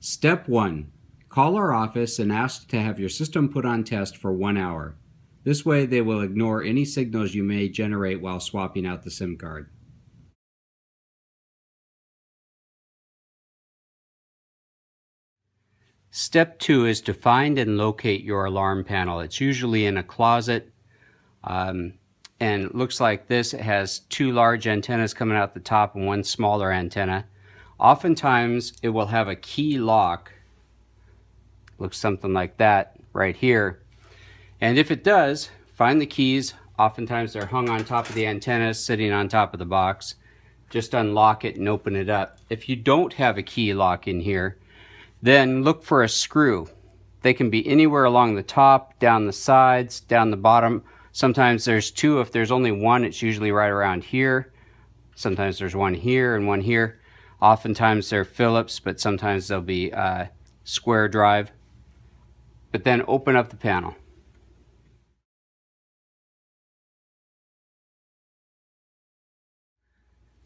Step 1. Call our office and ask to have your system put on test for 1 hour. This way they will ignore any signals you may generate while swapping out the SIM card. Step 2 is to find and locate your alarm panel. It's usually in a closet, and it looks like this. It has 2 large antennas coming out the top and 1 smaller antenna. Oftentimes it will have a key lock. Looks something like that right here. And if it does, find the keys. Oftentimes they're hung on top of the antenna, sitting on top of the box. Just unlock it and open it up. If you don't have a key lock in here, then look for a screw. They can be anywhere along the top, down the sides, down the bottom. Sometimes there's 2. If there's only 1, it's usually right around here. Sometimes there's 1 here and 1 here. Oftentimes they're Phillips, but sometimes they'll be square drive. But then open up the panel.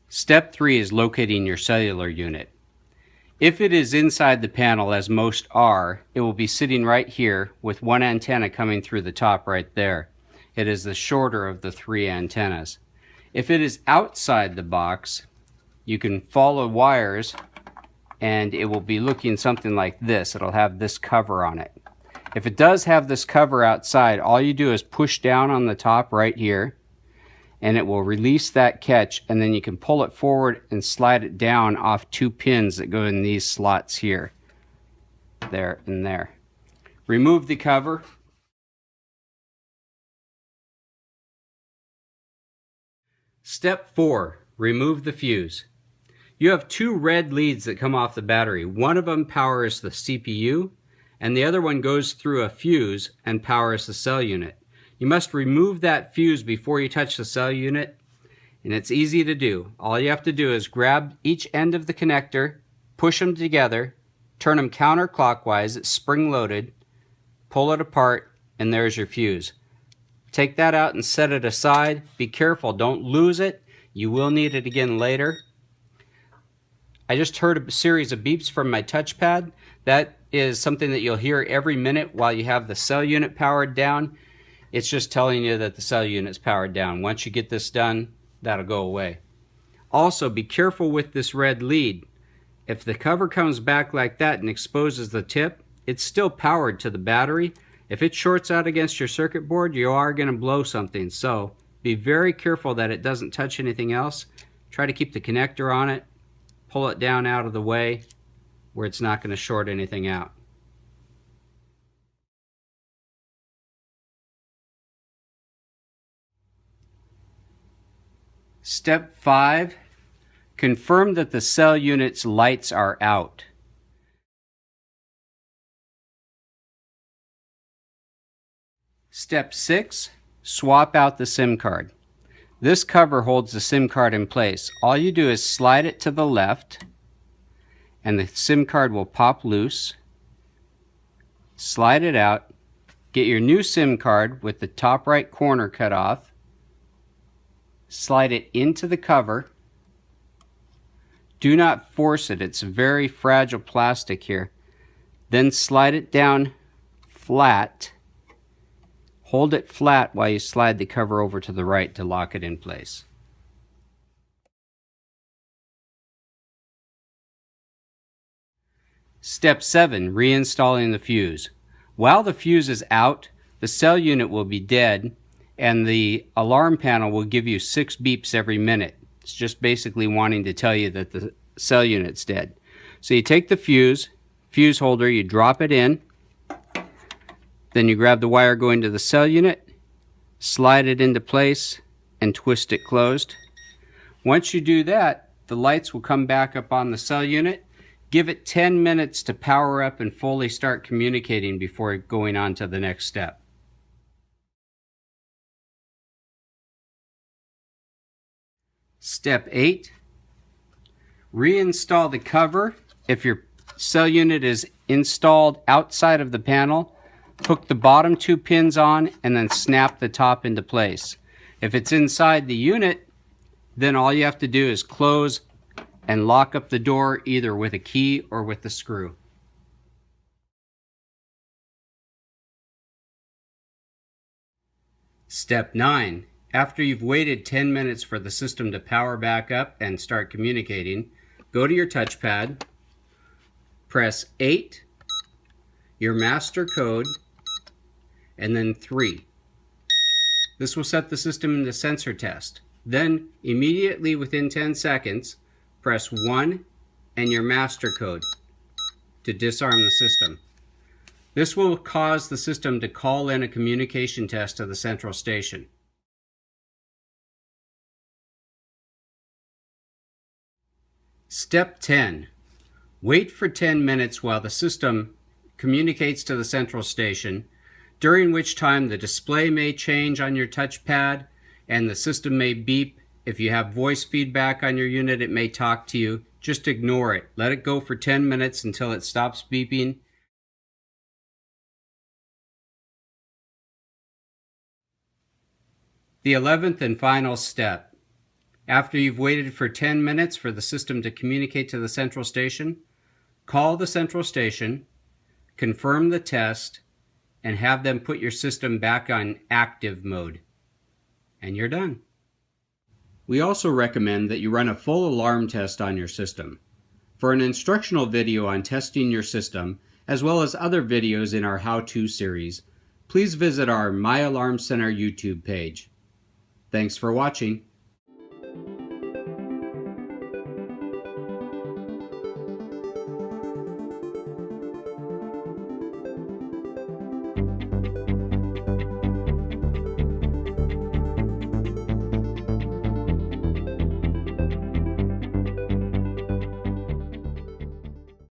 Step 3 is locating your cellular unit. If it is inside the panel, as most are, it will be sitting right here with 1 antenna coming through the top right there. It is the shorter of the 3 antennas. If it is outside the box, you can follow wires and it will be looking something like this. It'll have this cover on it. If it does have this cover outside, all you do is push down on the top right here and it will release that catch, and then you can pull it forward and slide it down off 2 pins that go in these slots here. There and there. Remove the cover. Step 4. Remove the fuse. You have 2 red leads that come off the battery. One of them powers the CPU, and the other one goes through a fuse and powers the cell unit. You must remove that fuse before you touch the cell unit, and it's easy to do. All you have to do is grab each end of the connector, push them together, turn them counterclockwise, it's spring-loaded, pull it apart, and there's your fuse. Take that out and set it aside. Be careful, don't lose it. You will need it again later. I just heard a series of beeps from my touchpad. That is something that you'll hear every minute while you have the cell unit powered down. It's just telling you that the cell unit's powered down. Once you get this done, that'll go away. Also, be careful with this red lead. If the cover comes back like that and exposes the tip, it's still powered to the battery. If it shorts out against your circuit board, you are going to blow something. So be very careful that it doesn't touch anything else. Try to keep the connector on it. Pull it down out of the way where it's not going to short anything out. Step 5, confirm that the cell unit's lights are out. Step 6, swap out the SIM card. This cover holds the SIM card in place. All you do is slide it to the left and the SIM card will pop loose. Slide it out, get your new SIM card with the top right corner cut off. Slide it into the cover. Do not force it, it's very fragile plastic here. Then slide it down flat. Hold it flat while you slide the cover over to the right to lock it in place. Step 7, reinstalling the fuse. While the fuse is out, the cell unit will be dead and the alarm panel will give you 6 beeps every minute. It's just basically wanting to tell you that the cell unit's dead. So you take the fuse holder, you drop it in, then you grab the wire going to the cell unit, slide it into place, and twist it closed. Once you do that, the lights will come back up on the cell unit. Give it 10 minutes to power up and fully start communicating before going on to the next step. Step 8, reinstall the cover. If your cell unit is installed outside of the panel, hook the bottom 2 pins on and then snap the top into place. If it's inside the unit, then all you have to do is close and lock up the door either with a key or with the screw. Step 9. After you've waited 10 minutes for the system to power back up and start communicating, go to your touchpad, press 8, your master code, and then 3. This will set the system into sensor test. Then, immediately within 10 seconds, press 1 and your master code to disarm the system. This will cause the system to call in a communication test to the central station. Step 10. Wait for 10 minutes while the system communicates to the central station, during which time the display may change on your touchpad and the system may beep. If you have voice feedback on your unit, it may talk to you. Just ignore it. Let it go for 10 minutes until it stops beeping. The 11th and final step. After you've waited for 10 minutes for the system to communicate to the central station, call the central station, confirm the test, and have them put your system back on active mode. And you're done. We also recommend that you run a full alarm test on your system. For an instructional video on testing your system, as well as other videos in our how-to series, please visit our My Alarm Center YouTube page. Thanks for watching.